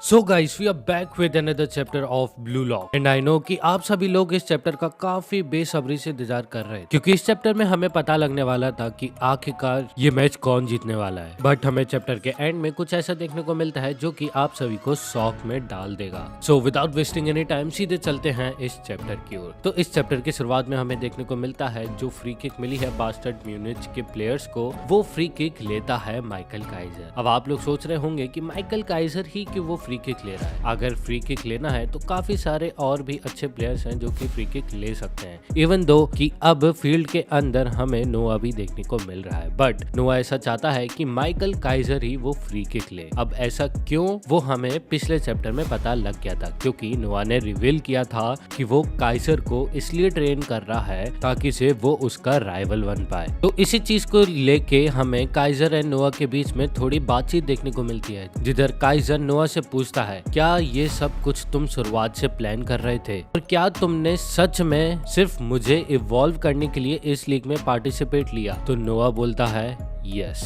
So guys we are back with another chapter of Blue Lock and I know कि आप सभी लोग इस चैप्टर का काफी बेसब्री से इंतजार कर रहे हैं क्योंकि इस चैप्टर में हमें पता लगने वाला था कि आखिरकार ये मैच कौन जीतने वाला है। बट हमें चैप्टर के एंड में कुछ ऐसा देखने को मिलता है जो कि आप सभी को शॉक में डाल देगा। So without wasting any time सीधे चलते हैं इस चैप्टर की ओर। तो इस चैप्टर की शुरुआत में हमें देखने को मिलता है जो फ्री किक मिली है बास्टर्ड म्यूनिच के प्लेयर्स को, वो फ्री किक लेता है माइकल काइजर। अब आप लोग सोच रहे होंगे कि माइकल काइजर ही कि वो फ्री किक ले रहा है। अगर फ्री किक लेना है तो काफी सारे और भी अच्छे प्लेयर्स हैं जो कि फ्री किक ले सकते हैं, इवन दो कि अब फील्ड के अंदर हमें नोआ भी देखने को मिल रहा है। बट नोआ ऐसा चाहता है कि माइकल काइजर ही वो फ्री किक ले। अब ऐसा क्यों, वो हमें पिछले चैप्टर में पता लग गया था क्योंकि नोआ ने रिवील किया था कि वो काइजर को इसलिए ट्रेन कर रहा है ताकि से वो उसका राइवल बन पाए। तो इसी चीज को लेके हमें काइजर एंड नोआ के बीच में थोड़ी बातचीत देखने को मिलती है, जिधर काइजर नोआ से पूछता है क्या ये सब कुछ तुम शुरुआत से प्लान कर रहे थे और क्या तुमने सच में सिर्फ मुझे इवॉल्व करने के लिए इस लीग में पार्टिसिपेट लिया? तो नोआ बोलता है यस,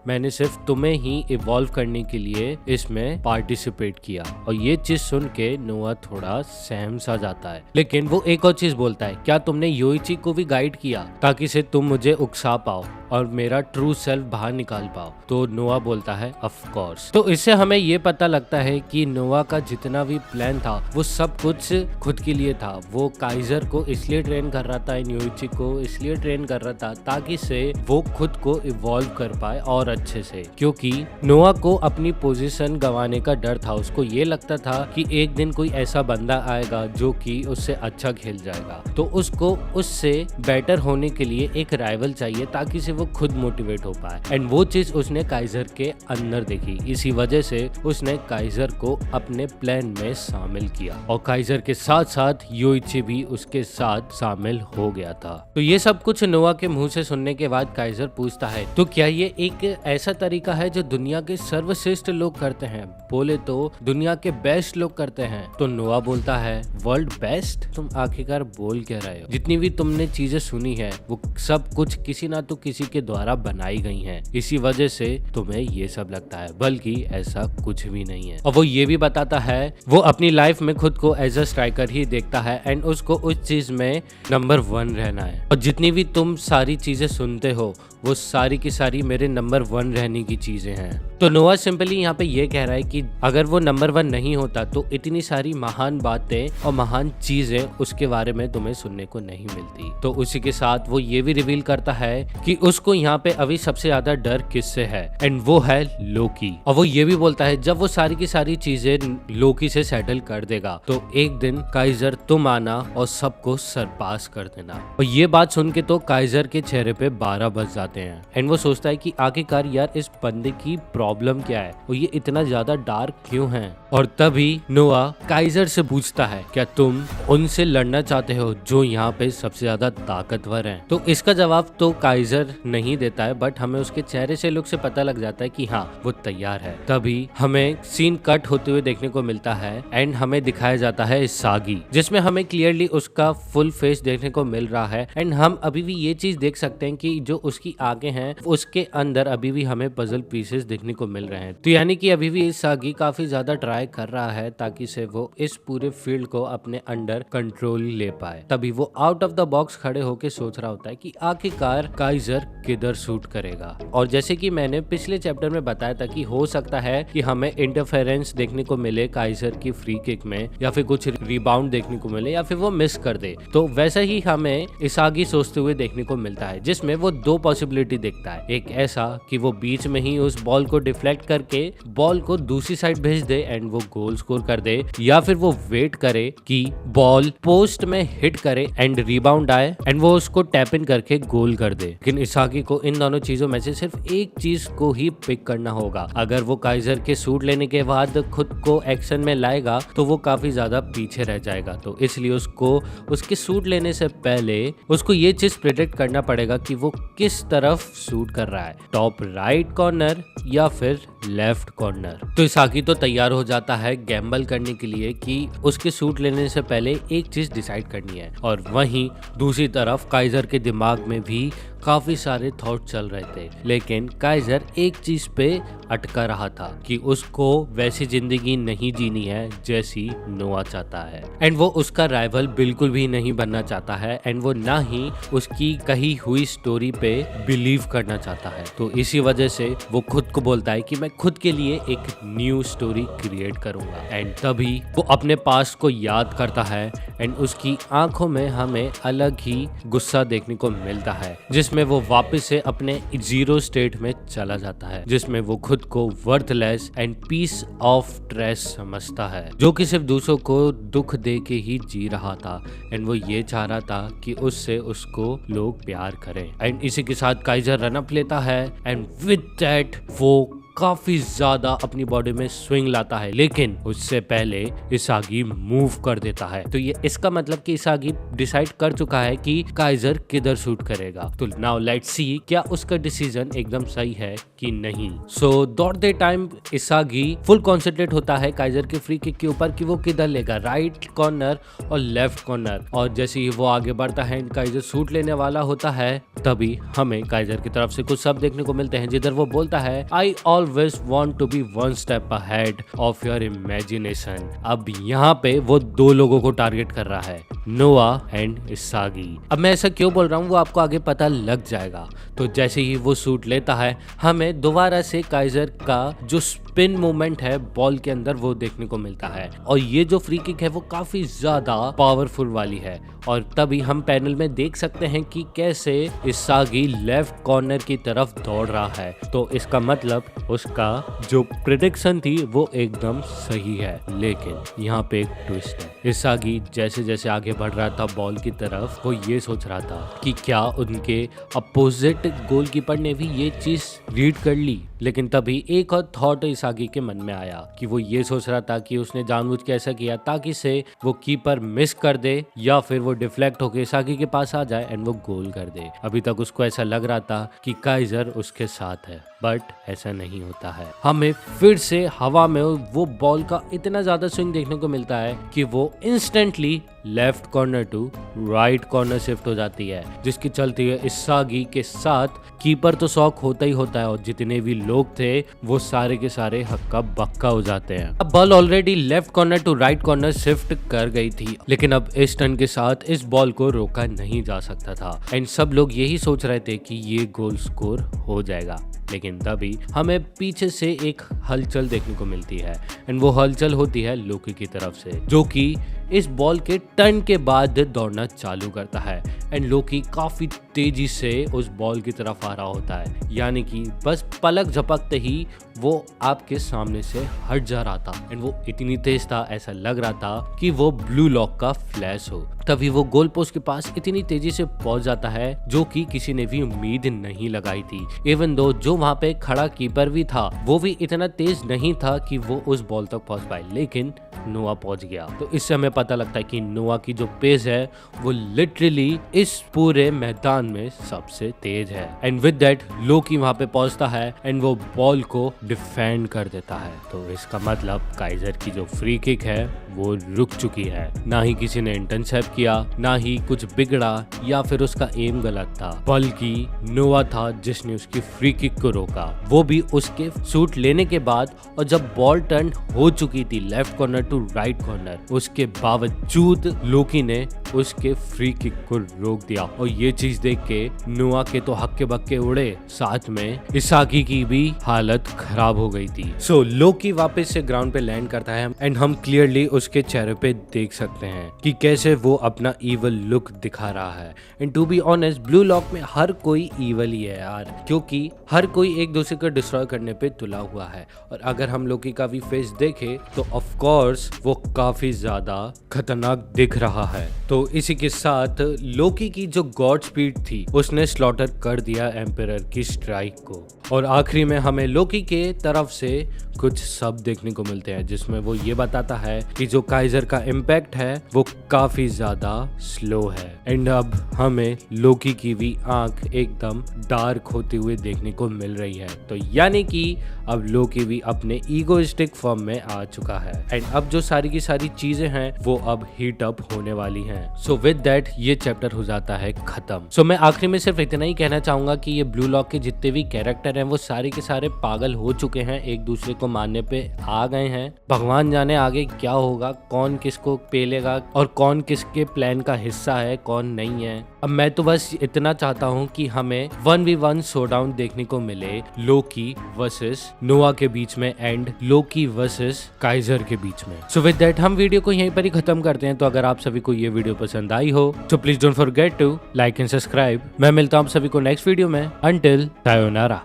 मैंने सिर्फ तुम्हें ही इवॉल्व करने के लिए इसमें पार्टिसिपेट किया। और ये चीज सुन के नोआ थोड़ा सहम सा जाता है, लेकिन वो एक और चीज बोलता है क्या तुमने योइची को भी गाइड किया ताकि से तुम मुझे उकसा पाओ और मेरा ट्रू सेल्फ बाहर निकाल पाओ? तो नोआ बोलता है ऑफ कोर्स। तो इससे हमें ये पता लगता है कि नोआ का जितना भी प्लान था वो सब कुछ खुद के लिए था। वो काइजर को इसलिए ट्रेन कर रहा था, योइची को इसलिए ट्रेन कर रहा था ताकि से वो खुद को इवॉल्व कर पाए और अच्छे से, क्योंकि नोआ को अपनी पोजीशन गंवाने का डर था। उसको ये लगता था कि एक दिन कोई ऐसा बंदा आएगा जो कि उससे अच्छा खेल जाएगा, तो उसको उससे बेटर होने के लिए एक राइवल चाहिए ताकि से वो खुद मोटिवेट हो पाए। एंड वो चीज उसने काइजर के अंदर देखी, इसी वजह से उसने काइजर को अपने प्लान में शामिल किया और काइजर के साथ साथ योइची भी उसके साथ शामिल हो गया था। तो ये सब कुछ नोआ के मुंह से सुनने के बाद काइजर पूछता है तो क्या ये एक ऐसा तरीका है जो दुनिया के सर्वश्रेष्ठ लोग करते हैं? बोले तो दुनिया के बेस्ट लोग करते हैं। तो नोआ बोलता है वर्ल्ड बेस्ट? तुम आखिरकार बोल क्या रहे हो? जितनी भी तुमने चीजें सुनी है वो सब कुछ किसी ना तो किसी के द्वारा बनाई गई हैं, इसी वजह से तुम्हें ये सब लगता है, बल्कि ऐसा कुछ भी नहीं है। और वो ये भी बताता है वो अपनी लाइफ में खुद को एज अ स्ट्राइकर ही देखता है एंड उसको उस चीज में नंबर 1 रहना है। और जितनी भी तुम सारी चीजें सुनते हो वो सारी की सारी मेरे नंबर 1 रहने की चीजें हैं। तो नोआ सिंपली यहाँ पे ये कह रहा है कि अगर वो नंबर 1 नहीं होता तो इतनी सारी महान बातें और महान चीजें उसके बारे में तुम्हें सुनने को नहीं मिलती। तो उसी के साथ वो ये भी रिवील करता है कि उसको यहाँ पे अभी सबसे ज्यादा डर किससे है, एंड वो है लोकी। और वो ये भी बोलता है जब वो सारी की सारी चीजें लोकी से सेटल कर देगा तो एक दिन काइजर तुम आना और सबको सरपास कर देना। और ये बात सुन के तो काइजर के चेहरे पे 12 बज जाते हैं एंड वो सोचता है कि आखिरकार यार इस बंदे की प्रॉब्लम क्या है और ये इतना ज्यादा डार्क क्यों है। और तभी नोआ काइजर से पूछता है क्या तुम उनसे लड़ना चाहते हो जो यहाँ पे सबसे ज्यादा ताकतवर हैं? तो इसका जवाब तो काइजर नहीं देता है, बट हमें उसके चेहरे से लुक से पता लग जाता है कि हाँ वो तैयार है। तभी हमें सीन कट होते हुए देखने को मिलता है एंड हमें दिखाया जाता है सागी, जिसमें हमें क्लियरली उसका फुल फेस देखने को मिल रहा है एंड हम अभी भी ये चीज देख सकते हैं कि जो उसकी आगे हैं उसके अंदर अभी भी हमें पजल पीसेस देखने को मिल रहे हैं। तो यानी कि अभी भी सागी काफी ज्यादा ट्राई कर रहा है ताकि से वो इस पूरे फील्ड को अपने अंडर कंट्रोल ले पाए। तभी वो आउट ऑफ द बॉक्स खड़े होके सोच रहा होता है कि आखिरकार काइजर किधर सूट करेगा। और जैसे कि मैंने पिछले चैप्टर में बताया था कि हो सकता है कि हमें इंटरफेरेंस देखने को मिले काइजर की फ्री किक में, या फिर कुछ रिबाउंड देखने को मिले, या फिर वो मिस कर दे। तो वैसा ही हमें इसागी सोचते हुए देखने को मिलता है, जिसमें वो 2 पॉसिबिलिटी देखता है। एक ऐसा कि वो बीच में ही उस बॉल को डिफ्लेक्ट करके बॉल को दूसरी साइड भेज दे एंड वो गोल स्कोर कर दे, या फिर वो वेट करे कि बॉल पोस्ट में हिट करे एंड रिबाउंड आए एंड वो उसको टैप इन करके गोल कर दे। लेकिन इसागी को इन दोनों चीजों में से सिर्फ एक चीज को ही पिक करना होगा। अगर वो काइजर के सूट लेने के बाद खुद को एक्शन में लाएगा तो वो काफी ज्यादा पीछे रह जाएगा। तो इसलिए उसको उसके सूट लेने से पहले उसको ये चीज प्रेडिक्ट करना पड़ेगा कि वो किस तरफ सूट कर रहा है, टॉप राइट कॉर्नर या फिर लेफ्ट कॉर्नर। तो इसागी तो तैयार हो जाता है गैम्बल करने के लिए कि उसके सूट लेने से पहले एक चीज डिसाइड करनी है। और वहीं दूसरी तरफ काइजर के दिमाग में भी काफी सारे थॉट चल रहे थे, लेकिन काइजर एक चीज पे अटका रहा था कि उसको वैसी जिंदगी नहीं जीनी है जैसी नोआ चाहता है, एंड वो उसका राइवल बिल्कुल भी नहीं बनना चाहता है, एंड वो ना ही उसकी कही हुई स्टोरी पे बिलीव करना चाहता है। तो इसी वजह से वो खुद को बोलता है कि मैं खुद के लिए एक न्यू स्टोरी क्रिएट करूंगा, एंड तभी वो अपने पास्ट को याद करता है, एंड उसकी आंखों में हमें अलग ही गुस्सा देखने को मिलता है, जिसमें वो वापस से अपने जीरो स्टेट में चला जाता है, जिसमें वो खुद को worthless and piece of trash समझता है, जो कि सिर्फ दूसरों को दुख दे के ही जी रहा था, एंड वो ये चाह रहा था कि उससे उसको लोग प्यार करें। एंड इसी के साथ काइजर रन अप लेता है, एंड विद दैट वो काफी ज्यादा अपनी बॉडी में स्विंग लाता है, लेकिन उससे पहले इसागी मूव कर देता है। तो ये इसका मतलब कि इसागी डिसाइड कर चुका है कि काइजर किधर शूट करेगा। तो नाउ लेट्स सी क्या उसका डिसीजन एकदम सही है कि नहीं। सो दौड़ते टाइम इसागी फुल कॉन्सेंट्रेट होता है काइजर के फ्री किक के ऊपर कि वो किधर लेगा, राइट कॉर्नर और लेफ्ट कॉर्नर। और जैसे ही वो आगे बढ़ता है, काइजर शूट लेने वाला होता है, तभी हमें काइजर की तरफ से कुछ शब्द देखने को मिलते हैं, जिधर वो बोलता है आई always want to be one step ahead of your imagination। अब यहाँ पे वो दो लोगों को टारगेट कर रहा है, नोआ एंड इसागी। अब मैं ऐसा क्यों बोल रहा हूँ वो आपको आगे पता लग जाएगा। तो जैसे ही वो शूट लेता है, हमें दोबारा से काइजर का जो स्पिन मूवमेंट है बॉल के अंदर वो देखने को मिलता है, और ये जो फ्री किक है वो काफी ज्यादा पावरफुल वाली है। और तभी हम पैनल में देख सकते हैं कि कैसे इसागी लेफ्ट कॉर्नर की तरफ दौड़ रहा है। तो इसका मतलब उसका जो प्रेडिक्शन थी वो एकदम सही है, लेकिन यहाँ पे एक ट्विस्ट है। इसागी जैसे जैसे आगे बढ़ रहा था बॉल की तरफ, वो ये सोच रहा था कि क्या उनके अपोजिट गोलकीपर ने भी ये चीज रीड कर ली। लेकिन तभी एक और थॉट इसागी के मन में आया कि वो ये सोच रहा था कि उसने जानबूझ के ऐसा किया ताकि से वो कीपर मिस कर दे, या फिर वो डिफ्लेक्ट होके इसागी के पास आ जाए एंड वो गोल कर दे। अभी तक उसको ऐसा लग रहा था कि काइजर उसके साथ है, बट ऐसा नहीं होता है। हमें फिर से हवा में वो बॉल का इतना ज्यादा स्विंग देखने को मिलता है कि वो instantly left corner to right corner shift हो जाती है, जिसकी चलती है इसागी के साथ कीपर तो शॉक होता ही होता है, और जितने भी लोग थे वो सारे के सारे हक्का बक्का हो जाते हैं। अब ball already left corner to right corner shift कर गई थी, लेकिन अब इस टर्न के साथ इस बॉल को रोका नहीं जा सकता था, एंड सब लोग यही सोच रहे थे कि ये गोल स्कोर हो जाएगा। लेकिन तभी हमें पीछे से एक हलचल देखने को मिलती है, एंड वो हलचल होती है लोकी की तरफ से, जो कि इस बॉल के टर्न के बाद दौड़ना चालू करता है, एंड लोकी काफी तेजी से उस बॉल की तरफ आ रहा होता है, यानी कि बस पलक झपकते ही वो आपके सामने से हट जा रहा था, एंड वो इतनी तेज था ऐसा लग रहा था कि वो ब्लू लॉक का फ्लैश हो। तभी वो गोल पोस्ट के पास इतनी तेजी से पहुंच जाता है जो कि किसी ने भी उम्मीद नहीं लगाई थी। इवन दो जो वहां पे खड़ा कीपर भी था वो भी इतना तेज नहीं था कि वो उस बॉल तक पहुंच पाए, लेकिन नोआ पहुंच गया। तो इससे हमें पता लगता है कि नोआ की जो पेस है वो लिटरली इस पूरे मैदान में सबसे तेज है, एंड विद दैट लोकी वहां पे पहुंचता है एंड वो बॉल को डिफेंड कर देता है। तो इसका मतलब काइजर की जो फ्री किक है वो रुक चुकी है, ना ही किसी ने इंटरसेप्ट किया, ना ही कुछ बिगड़ा या फिर उसका एम गलत था, बल्कि नोआ था जिसने उसकी फ्री किक को रोका, वो भी उसके शूट लेने के बाद। और जब बॉल टर्न हो चुकी थी left corner to right corner, उसके बावजूद लोकी ने उसके फ्री किक को रोक दिया, और ये चीज देख के नोआ के तो हक्के बक्के उड़े, साथ में इसागी की भी हालत खराब हो गई थी। सो लोकी वापस से ग्राउंड पे लैंड करता है, एंड हम क्लियरली उसके चेहरे पे देख सकते हैं कि कैसे वो अपना ईवल लुक दिखा रहा है। And to be honest Blue Lock में हर कोई ईवल ही है यार, क्योंकि हर कोई एक दूसरे को डिस्ट्रॉय करने पे तुला हुआ है। और अगर हम लोकी का भी फेस देखे तो ऑफ कोर्स वो काफी ज्यादा खतरनाक दिख रहा है। तो इसी के साथ लोकी की जो गॉड स्पीड थी उसने स्लॉटर कर दिया एम्परर की स्ट्राइक को, और आखिरी में हमें लोकी के तरफ से कुछ शब्द देखने को मिलते हैं जिसमें वो ये बताता है कि जो काइजर का इम्पैक्ट है वो काफी ज्यादा स्लो है। एंड अब हमें लोकी की भी आंख एकदम डार्क होते हुए देखने को मिल रही है। तो यानी कि अब लोकी भी अपने ईगोइस्टिक फॉर्म में आ चुका है। एंड अब जो सारी की सारी चीजें हैं वो अब हीट अप होने वाली हैं। सो विद दैट ये चैप्टर हो जाता है खत्म। सो मैं आखिरी में सिर्फ इतना ही कहना चाहूंगा कि ये ब्लू लॉक के जितने भी कैरेक्टर हैं वो सारे के सारे पागल हो चुके हैं, एक दूसरे को मारने पे आ गए हैं। भगवान जाने आगे क्या होगा, कौन किसको पेलेगा और कौन किसके प्लान का हिस्सा है, कौन नहीं है। अब मैं तो बस इतना चाहता हूँ कि हमें 1v1 शोडाउन देखने को मिले लोकी वर्सेस नोआ के बीच में एंड लोकी वर्सेस काइजर के बीच में। सो विद दैट हम वीडियो को यहीं पर ही खत्म करते हैं। तो अगर आप सभी को ये वीडियो पसंद आई हो तो please don't forget to like and subscribe. मैं मिलता हूँ आप सभी को नेक्स्ट वीडियो में। Until sayonara.